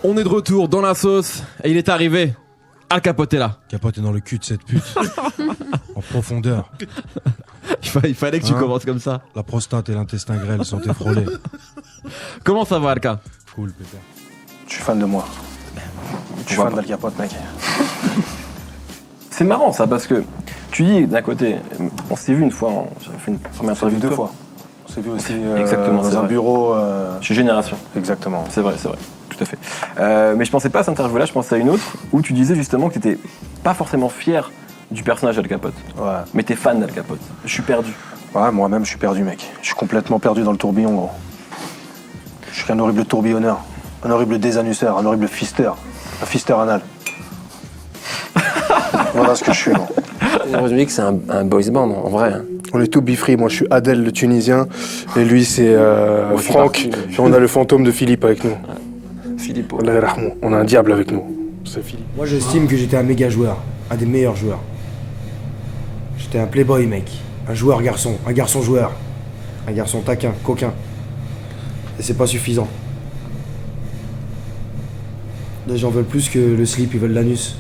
On est de retour dans la sauce et il est arrivé. Al Capote est là. Capote est dans le cul de cette pute. En profondeur. Il fallait que tu commences comme ça. La prostate et l'intestin grêle sont effrôlés. Comment ça va, Alka? Cool, Pépère. Je suis fan de moi. Je suis fan d'Al Capote, mec. C'est marrant ça parce que tu dis d'un côté, on s'est vu une fois, j'avais fait une première interview deux fois. On s'est vu aussi Exactement, dans c'est un vrai. bureau. Chez Génération. Exactement. C'est vrai, tout à fait. Mais je pensais pas à cette interview-là, je pensais à une autre où tu disais justement que t'étais pas forcément fier du personnage Al Capote, Ouais. mais t'es fan d'Al Capote. Je suis perdu. Ouais, moi-même, je suis perdu, mec. Je suis complètement perdu dans le tourbillon, gros. Je suis un horrible tourbillonneur, un horrible désannusseur, un horrible fisteur, un fisteur anal. Voilà ce que je suis, gros. J'ai l'impression que c'est un boys band, en vrai. Hein. On est tout bifree. Moi, je suis Adèle, le Tunisien, et lui, c'est Franck. Et on a le fantôme de Philippe avec nous. Philippe. Allah yarhamou. On a un diable avec nous. C'est Philippe. Moi, j'estime que j'étais un méga joueur, un des meilleurs joueurs. J'étais un playboy, mec. Un joueur garçon, un garçon joueur. Un garçon taquin, coquin. Et c'est pas suffisant. Les gens veulent plus que le slip, ils veulent l'anus.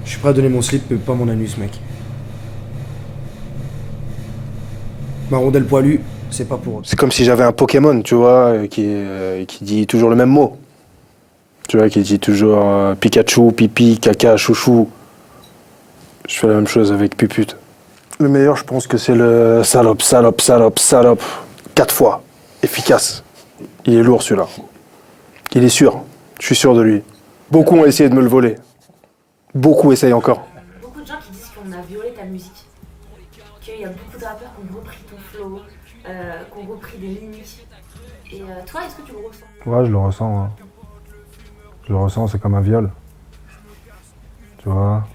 Je suis prêt à donner mon slip, mais pas mon anus, mec. Ma rondelle poilue, c'est pas pour eux. C'est comme si j'avais un Pokémon, tu vois, qui dit toujours le même mot. Tu vois, qui dit toujours Pikachu, pipi, caca, chouchou. Je fais la même chose avec pupute. Le meilleur, je pense que c'est le salope, salope, salope, salope. 4 fois. Efficace. Il est lourd, celui-là. Il est sûr. Je suis sûr de lui. Beaucoup ont essayé de me le voler. Beaucoup essayent encore. Beaucoup de gens qui disent qu'on a violé ta musique. Qu'il y a beaucoup de rappeurs qui ont repris ton flow, qui ont repris des limites. Et toi, est-ce que tu le ressens? Ouais, je le ressens. Hein. Je le ressens, c'est comme un viol. Tu vois,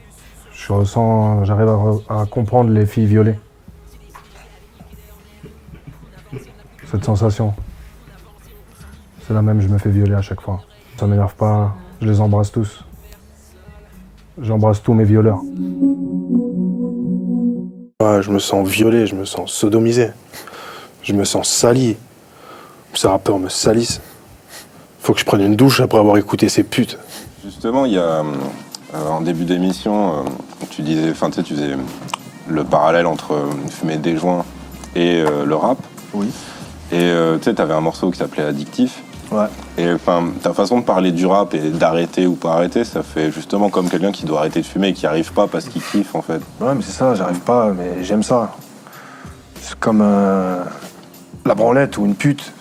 j'arrive à comprendre les filles violées. Cette sensation. C'est la même, je me fais violer à chaque fois. Ça m'énerve pas, je les embrasse tous. J'embrasse tous mes violeurs. Ouais, je me sens violé, je me sens sodomisé. Je me sens sali. Ces rappeurs me salissent. Faut que je prenne une douche après avoir écouté ces putes. Justement, il y a en début d'émission, tu disais, enfin tu sais, tu faisais le parallèle entre fumer des joints et le rap. Oui. Et tu sais, t'avais un morceau qui s'appelait Addictif. Ouais. Et enfin, ta façon de parler du rap et d'arrêter ou pas arrêter, ça fait justement comme quelqu'un qui doit arrêter de fumer et qui arrive pas parce qu'il kiffe en fait. Ouais, mais c'est ça, j'arrive pas, mais j'aime ça. C'est comme la branlette ou une pute.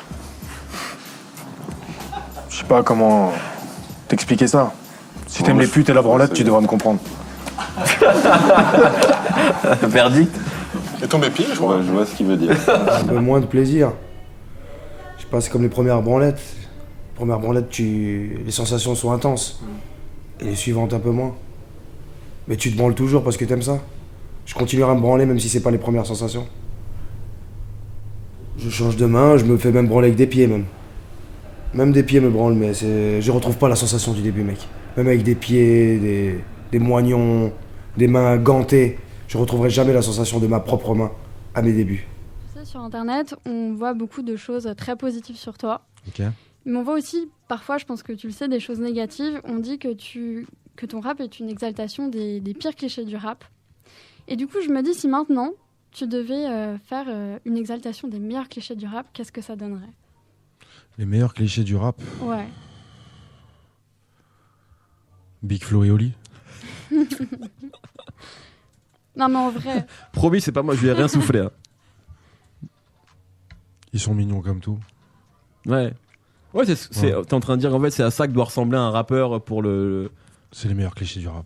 Je sais pas comment t'expliquer ça. Si t'aimes les putes et la branlette, tu devrais me comprendre. Verdict. Et ton bépi, je vois ce qu'il veut dire. Un peu moins de plaisir. Je sais pas, c'est comme les premières branlettes. Les premières branlettes, les sensations sont intenses. Et les suivantes un peu moins. Mais tu te branles toujours parce que t'aimes ça. Je continuerai à me branler même si c'est pas les premières sensations. Je change de main, je me fais même branler avec des pieds même. Même des pieds me branlent, mais je retrouve pas la sensation du début, mec. Même avec des pieds, des moignons, des mains gantées, je retrouverai jamais la sensation de ma propre main à mes débuts. Tu sais, sur Internet, on voit beaucoup de choses très positives sur toi. Ok. Mais on voit aussi, parfois, je pense que tu le sais, des choses négatives. On dit que ton rap est une exaltation des pires clichés du rap. Et du coup, je me dis, si maintenant, tu devais faire une exaltation des meilleurs clichés du rap, qu'est-ce que ça donnerait ? Les meilleurs clichés du rap. Ouais. Big Flo et Oli. Non, mais en vrai. Promis, c'est pas moi, je lui ai rien soufflé. Hein. Ils sont mignons comme tout. Ouais. Ouais, t'es en train de dire en fait, c'est à ça que doit ressembler un rappeur pour le. C'est les meilleurs clichés du rap.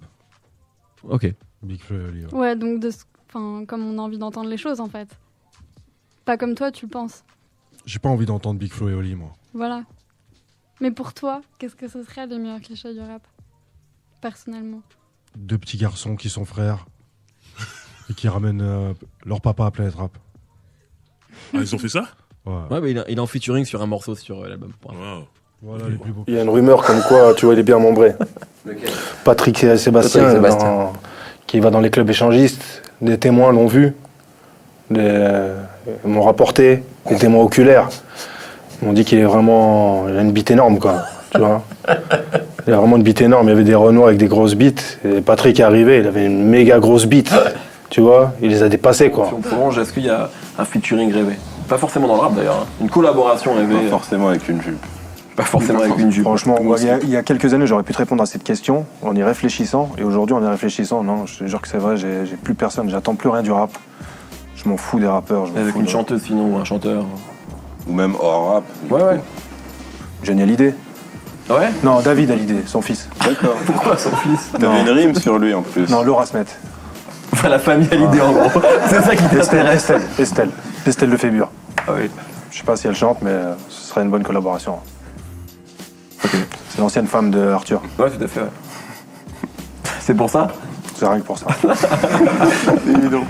Ok. Big Flo et Oli. Ouais. Ouais, donc comme on a envie d'entendre les choses, en fait. Pas comme toi, tu le penses. J'ai pas envie d'entendre Big Flo et Oli, moi. Voilà. Mais pour toi, qu'est-ce que ce serait les meilleurs clichés du rap ? Personnellement. 2 petits garçons qui sont frères et qui ramènent leur papa à Planète Rap. Ah, ils ont fait ça ? Ouais, mais il est en featuring sur un morceau sur l'album. Wow. Voilà les plus beaux. Il y a une rumeur comme quoi, tu vois, il est bien membré. Patrick Sébastien, qui va dans les clubs échangistes, des témoins l'ont vu, m'ont rapporté, des témoins oculaires. Ils m'ont dit qu'il est vraiment, il a une bite énorme, quoi. Tu vois. Il a vraiment une bite énorme. Il y avait des Renois avec des grosses bites. Et Patrick est arrivé, il avait une méga grosse bite. Tu vois, il les a dépassés, quoi. Si on prolonge, est-ce qu'il y a un featuring rêvé? Pas forcément dans le rap d'ailleurs, hein. Une collaboration rêvée. Pas forcément avec une jupe. Pas forcément avec une jupe. Franchement, il y a quelques années, j'aurais pu te répondre à cette question en y réfléchissant. Et aujourd'hui, en y réfléchissant, non, je te jure que c'est vrai, j'ai plus personne, j'attends plus rien du rap. Je m'en fous des rappeurs. Avec une chanteuse sinon, ou un chanteur. Ou même hors rap. Ouais. Johnny Hallyday. Ouais? Non, David Hallyday, son fils. D'accord. Pourquoi son fils? T'avais une rime sur lui en plus. Non, Laura Smet. Enfin, la famille Hallyday en gros. C'est ça qui t'intéresse. Estelle Lefébure. Ah oui. Je sais pas si elle chante, mais ce serait une bonne collaboration. Ok. C'est l'ancienne femme de Arthur. Ouais, tout à fait. Ouais. C'est pour ça? C'est rien que pour ça. C'est évident.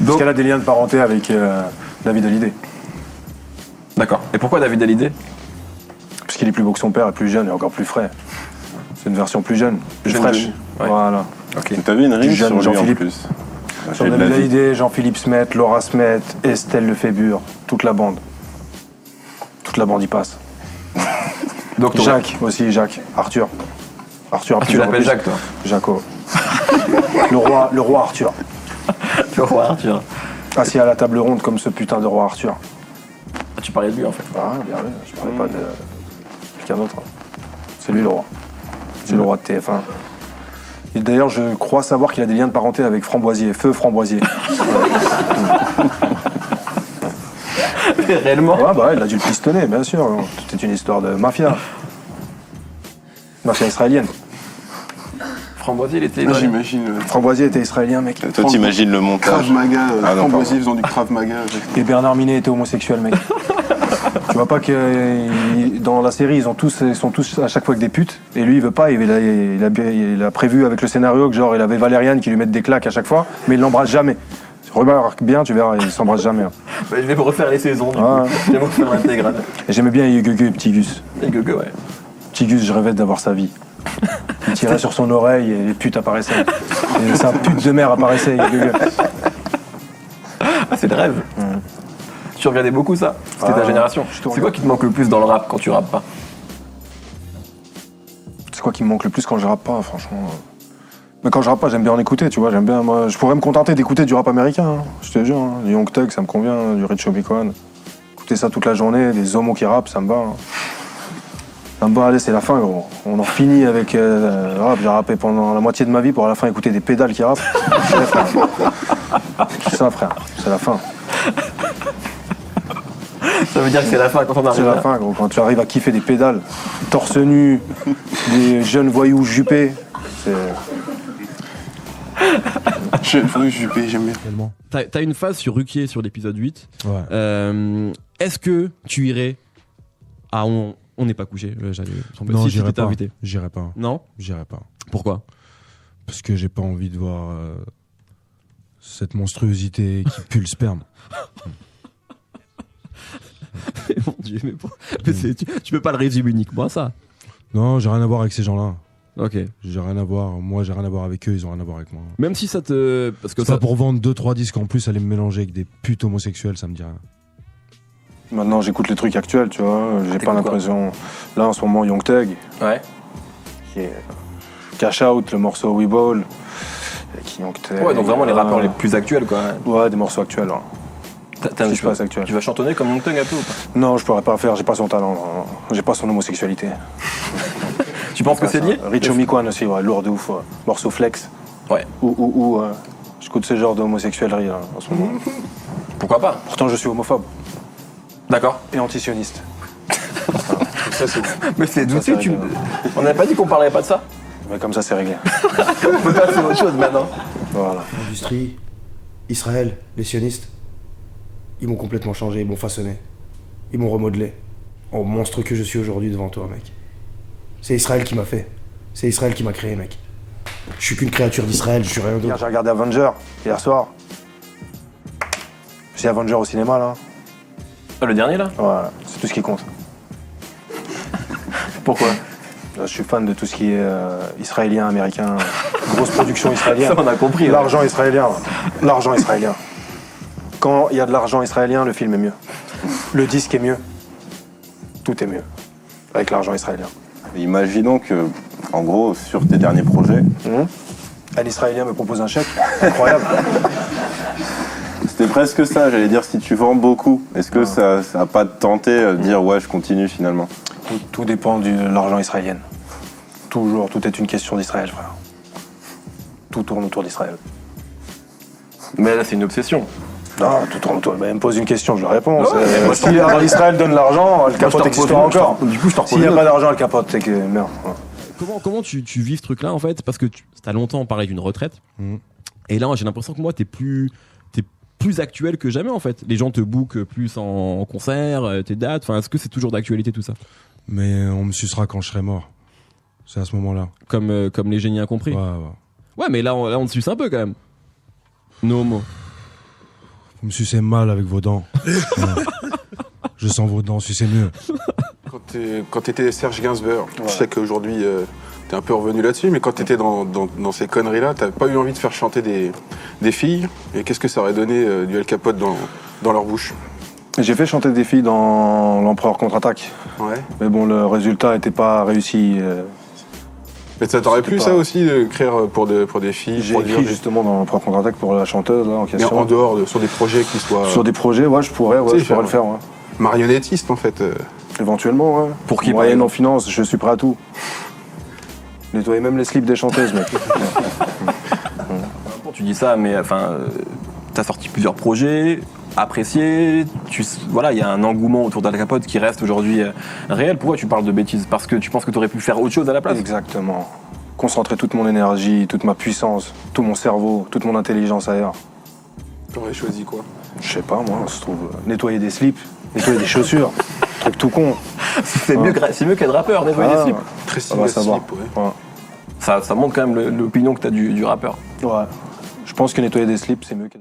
Parce qu'elle a des liens de parenté avec David Hallyday. D'accord. Et pourquoi David Hallyday? Parce qu'il est plus beau que son père, et plus jeune et encore plus frais. C'est une version plus jeune, plus Jeune, fraîche. jeune. Ouais. Voilà. Ok. T'avais une rime Plus jeune, sur lui en Jean-Philippe. plus. Sur J'ai de David la vie. Hallyday, Jean-Philippe Smet, Laura Smet, Estelle Lefébure, toute la bande. Toute la bande y passe. Donc, Jacques aussi, Jacques. Arthur. Arthur. tu l'appelles Jacques, toi? Jaco. le roi Arthur. Le roi Arthur. Assis à la table ronde comme ce putain de roi Arthur. Ah, tu parlais de lui en fait. Ah, bien vu, je parlais pas de quelqu'un d'autre. C'est lui le roi. C'est le roi de TF1. Et d'ailleurs, je crois savoir qu'il a des liens de parenté avec Framboisier, Feu Framboisier. Réellement? Ouais, bah, il a dû le pistonner, bien sûr. C'était une histoire de mafia. Mafia israélienne. Framboisier, il était. Ah, j'imagine. Framboisier était israélien, mec. Toi, t'imagines le montage. Krav Maga, Ah, non, Framboisier faisant du Krav Maga. Et Bernard Minet était homosexuel, mec. Tu vois pas que dans la série, ils sont tous à chaque fois avec des putes. Et lui, il veut pas. Il a prévu avec le scénario que genre il avait Valériane qui lui mette des claques à chaque fois, mais il l'embrasse jamais. Remarque bien, tu verras, il s'embrasse jamais. Hein. Bah, je vais me refaire les saisons. Du Ah, coup. Je vais me refaire l'intégrale. Et j'aimais bien Gugu et Petit Gus. Et Gugu, ouais. Petit Gus, je rêvais d'avoir sa vie. Il tirait sur son oreille et les putes apparaissaient. Et sa pute de mère apparaissait. Gugu. Ah, c'est le rêve. Tu regardais beaucoup ça? C'était ta génération. C'est quoi qui te manque le plus dans le rap quand tu rappes pas? C'est quoi qui me manque le plus quand je rappe pas, franchement. Mais quand je rappe pas, j'aime bien en écouter, tu vois. J'aime bien, moi, je pourrais me contenter d'écouter du rap américain, hein, je te jure. Hein. Du Young Thug, ça me convient, du Rich Homie. Écouter ça toute la journée, des homos qui rappent, ça me va. Hein. Ça me va, allez, c'est la fin, gros. On en finit avec le rap. J'ai rappé pendant la moitié de ma vie pour à la fin écouter des pédales qui rappent. C'est ça, frère. C'est la fin. Ça veut dire que c'est la fin quand on arrive C'est la là. fin, gros. Quand tu arrives à kiffer des pédales, torse nu, des jeunes voyous jupés, c'est... Je veux juper, j'aime bien. Tellement. T'as une phase sur Ruquier sur l'épisode 8. Ouais. Est-ce que tu irais à On n'est pas couché? Non, si j'irai t'étais pas. invité. J'irai pas. Non? J'irai pas. Pourquoi? Parce que j'ai pas envie de voir cette monstruosité qui pue le sperme. Mon Dieu, mais tu peux pas le résumer uniquement à ça. Non, j'ai rien à voir avec ces gens-là. Ok. J'ai rien à voir. Moi, j'ai rien à voir avec eux. Ils ont rien à voir avec moi. Même si ça te... Parce que C'est ça... pas pour vendre 2-3 disques en plus, aller me mélanger avec des putes homosexuels, ça me dit rien. Maintenant, j'écoute les trucs actuels, tu vois. J'ai pas l'impression... Là, en ce moment, Young Thug, Ouais. qui est Cash Out, le morceau We Ball, qui Young Thug... Ouais, donc vraiment les rappeurs les plus actuels, quoi. Ouais, des morceaux actuels. Hein. T'as Je passe actuel. Tu vas chantonner comme Young Thug un peu ou pas? Non, je pourrais pas faire, j'ai pas son talent. Non. J'ai pas son homosexualité. Tu penses que c'est lié? Rich Homie aussi, ouais, lourd de ouf. Ouais. Morceau flex. Ouais. J'écoute ce genre d'homosexuellerie là, en ce moment. Pourquoi pas? Pourtant, je suis homophobe. D'accord. Et antisioniste. Mais c'est douté, Ça, tu... c'est On n'avait pas dit qu'on parlerait pas de ça? Mais comme ça, c'est réglé. On peut passer à autre chose maintenant. Voilà. L'industrie, Israël, les sionistes, ils m'ont complètement changé, ils m'ont façonné. Ils m'ont remodelé. En monstre que je suis aujourd'hui devant toi, mec. C'est Israël qui m'a fait. C'est Israël qui m'a créé, mec. Je suis qu'une créature d'Israël, je suis rien Hier, d'autre. j'ai regardé Avenger, hier soir. C'est Avenger au cinéma, là. Ah, le dernier, là? Ouais, c'est tout ce qui compte. Pourquoi? Je suis fan de tout ce qui est israélien, américain, grosse production israélienne. Ça, on a compris. L'argent israélien, l'argent israélien. Quand il y a de l'argent israélien, le film est mieux. Le disque est mieux. Tout est mieux. avec l'argent israélien. Imaginons que, en gros, sur tes derniers projets, Un Israélien me propose un chèque, incroyable. c'était presque ça, j'allais dire, si tu vends beaucoup, est-ce que ça va pas te tenter de dire ouais, je continue finalement? Tout dépend de l'argent israélien. Toujours, tout est une question d'Israël, frère. Tout tourne autour d'Israël. Mais là, c'est une obsession. Non, tout tourne autour. Elle me pose une question, je réponds. Ouais, mais moi, je Si Israël donne l'argent, le je capote te existera repose une- encore. du coup, je te repose S'il n'y a une pas autre. d'argent, le capote, c'est que merde. Comment tu vis ce truc-là en fait? Parce que t'as longtemps parlé d'une retraite. Et là, j'ai l'impression que moi, t'es plus actuel que jamais en fait. Les gens te bookent plus en concert, tes dates. Enfin, est-ce que c'est toujours d'actualité tout ça? Mais on me sucera quand je serai mort. C'est à ce moment-là. Comme les génies incompris. Ouais, mais là, on te suce un peu quand même. No homo. Vous me sucez mal avec vos dents. Ouais. Je sens vos dents, sucez mieux. Quand t'étais Serge Gainsbourg, je sais qu'aujourd'hui t'es un peu revenu là-dessus, mais quand t'étais dans ces conneries-là, t'as pas eu envie de faire chanter des filles. Et qu'est-ce que ça aurait donné du Al Capote dans leur bouche? J'ai fait chanter des filles dans l'Empereur contre-attaque. Ouais. Mais bon, le résultat n'était pas réussi. Mais ça t'aurait plu pas- ça aussi d'écrire pour des filles? J'ai produire écrit des- justement dans l'Empereur contre-attaque pour la chanteuse là, en Mais question. en dehors, sur des projets qui soient... Sur des projets, ouais, je pourrais le faire. Ouais. Marionnettiste en fait. Éventuellement, ouais. Pour qui, par Moyenne en exemple finance, je suis prêt à tout. Nettoyer même les slips des chanteuses, mec. Bon, tu dis ça, mais enfin, t'as sorti plusieurs projets appréciés. Voilà, il y a un engouement autour d'Al Capote qui reste aujourd'hui réel. Pourquoi tu parles de bêtises? Parce que tu penses que tu aurais pu faire autre chose à la place? Exactement. Concentrer toute mon énergie, toute ma puissance, tout mon cerveau, toute mon intelligence ailleurs. T'aurais choisi quoi? Je sais pas, moi, on se trouve nettoyer des slips, nettoyer des chaussures. Truc tout con. C'est mieux qu'être rappeur, nettoyer des slips. Très Ça va savoir. Ouais. Ça montre quand même l'opinion que t'as du rappeur. Ouais. Je pense que nettoyer des slips, c'est mieux que